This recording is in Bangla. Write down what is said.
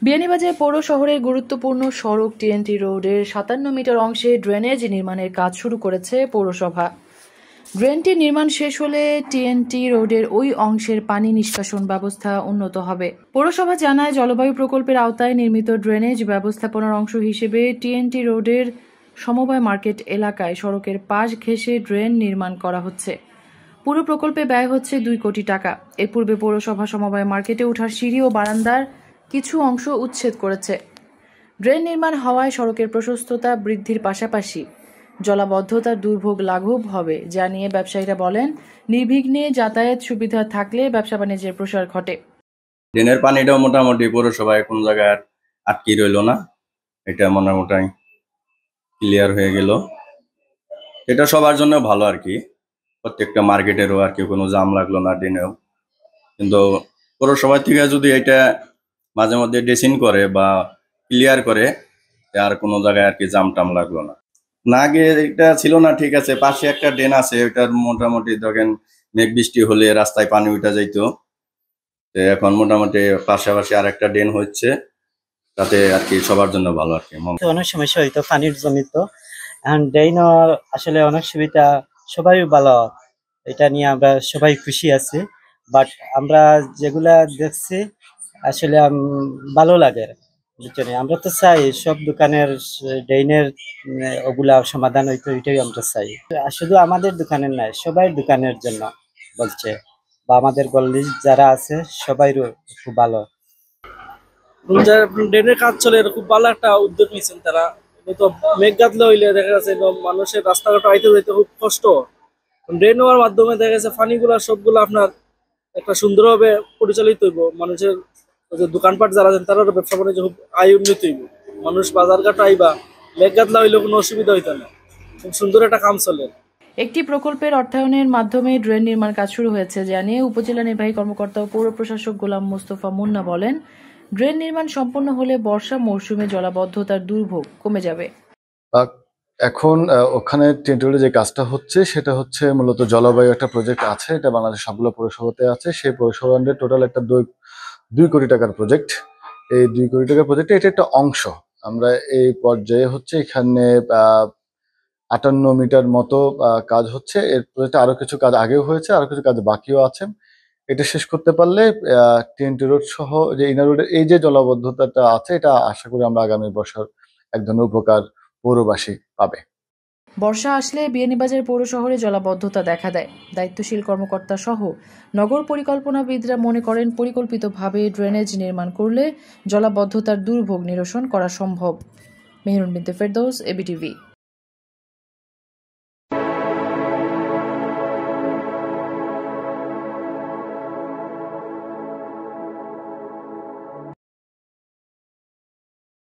বিয়ানীবাজার পৌর শহরের গুরুত্বপূর্ণ সড়ক টিএনটি রোডের ৫৭ মিটার অংশে ড্রেনেজ নির্মাণের কাজ শুরু করেছে পৌরসভা। ড্রেনটি নির্মাণ শেষ হলে টিএনটি রোডের ওই অংশের পানি নিষ্কাশন ব্যবস্থা উন্নত হবে। পৌরসভা জানায়, জলবায়ু প্রকল্পের আওতায় নির্মিত ড্রেনেজ ব্যবস্থাপনার অংশ হিসেবে টিএনটি রোডের সমবায় মার্কেট এলাকায় সড়কের পাশ ঘেঁষে ড্রেন নির্মাণ করা হচ্ছে। পুরো প্রকল্পে ব্যয় হচ্ছে ২ কোটি টাকা। এর পূর্বে পৌরসভা সমবায় মার্কেটে ওঠার সিঁড়ি ও বারান্দার কিছু অংশ উচ্ছেদ করেছে। ড্রেন নির্মাণ হওয়ায় সড়কের প্রশস্ততা বৃদ্ধির পাশাপাশি জলাবদ্ধতার দুর্ভোগ লাঘব হবে, যা নিয়ে ব্যবসায়ীরা বলেন, নির্বিঘ্নে যাতায়াত সুবিধা থাকলে ব্যবসা বাণিজ্যের প্রসার ঘটে। ড্রেনের পানিটাও মোটামুটি পৌরসভায় কোন জায়গায় আটকে রইল না, এটা মোটামুটি ক্লিয়ার হয়ে গেল। এটা সবার জন্য ভালো আর কি, প্রত্যেকটা মার্কেটেরও আর কি কোনো জাম লাগলো না ড্রেনেও। কিন্তু পৌরসভা থেকে যদি এটা মাঝে মধ্যে ড্রেসিং করে বা ক্লিয়ার করে, আর কোনো জায়গায় আর কি জাম টাম লাগলো না। না আগে এটা ছিল না, ঠিক আছে, পাশে একটা ড্রেন আছে, ওটার মোটামুটি দেখেন মেঘ বৃষ্টি হলে রাস্তায় পানি উঠে যাইতো। এখন মোটামুটি পাশাপাশি আর একটা ড্রেন হচ্ছে, তাতে আর কি সবার জন্য ভালো আর কি। অনেক সমস্যা হইতো পানির জমিত, এখন ড্রেনও আসলে অনেক সুবিধা, সবাই ভালো, এটা নিয়ে আমরা সবাই খুশি আছি। বাট আমরা যেগুলা দেখছি আসলে ভালো লাগে, বুঝছেন। আমরা তো চাই সব দোকানের ড্রেনের ওগুলা সমাধান হইতো, এটাই আমরা চাই। শুধু আমাদের দোকানের নাই, সবাই দোকানের জন্য বলছে, বা আমাদের গল্লি যারা আছে সবাইরও খুব ভালো। ড্রেনের কাজ চলে, খুব ভালো একটা উদ্যোগ নিয়েছেন তারা। তো মেঘ গাদলে হইলে দেখা যাচ্ছে মানুষের রাস্তাঘাট আইতে যেতে খুব কষ্ট। ড্রেন হওয়ার মাধ্যমে দেখা যাচ্ছে পানিগুলা সবগুলো আপনার একটা সুন্দরভাবে পরিচালিত হইব। মানুষের দোকানপাট যারা আছেন তারাও ব্যবসা বাণিজ্য খুব আয় উন্নত হইব। মানুষ বাজারঘাট আইবা, মেঘ গাদলা হইলে কোনো অসুবিধা হইতো না, খুব সুন্দর একটা কাম চলে। একটি প্রকল্পের অর্থায়নের মাধ্যমে ড্রেন নির্মাণ কাজ শুরু হয়েছে, যা নিয়ে উপজেলা নির্বাহী কর্মকর্তা ও পৌর প্রশাসক গোলাম মোস্তফা মুন্না বলেন, ড্রেন নির্মাণ সম্পন্ন হলে বর্ষা মৌসুমে জলাবদ্ধতার দুর্ভোগ কমে যাবে। এখন ওখানে টেন্টুরে যে কাজটা হচ্ছে সেটা হচ্ছে মূলত জলবায়ু একটা প্রজেক্ট আছে, এটা বাংলাদেশ সবগুলো পৌরসভাতে আছে। সেই পৌরসভার টোটাল একটা 2 কোটি টাকার প্রজেক্ট। এই 2 কোটি টাকার প্রজেক্টে এটা একটা অংশ। আমরা এই পর্যায়ে হচ্ছে এখানে 58 মিটার মতো কাজ হচ্ছে। এর প্রজেক্টে আরো কিছু কাজ আগেও হয়েছে, আরো কিছু কাজ বাকিও আছে। এটা শেষ করতে পারলে টিএনটি রোড সহ যে ইনার রোডের এই যে জলাবদ্ধতাটা আছে, এটা আশা করি আমরা আগামী বছর এক ধরনের উপকার পৌরবাসী পাবে। বর্ষা আসলে বিয়ানীবাজার পৌর শহরে জলাবদ্ধতা দেখা দেয়। দায়িত্বশীল কর্মকর্তা সহ নগর পরিকল্পনাবিদরা মনে করেন, পরিকল্পিতভাবে ড্রেনেজ নির্মাণ করলে জলাবদ্ধতার দুর্ভোগ নিরসন করা সম্ভব। মেহরুন বিনতে ফেরদৌস, এবিটিভি।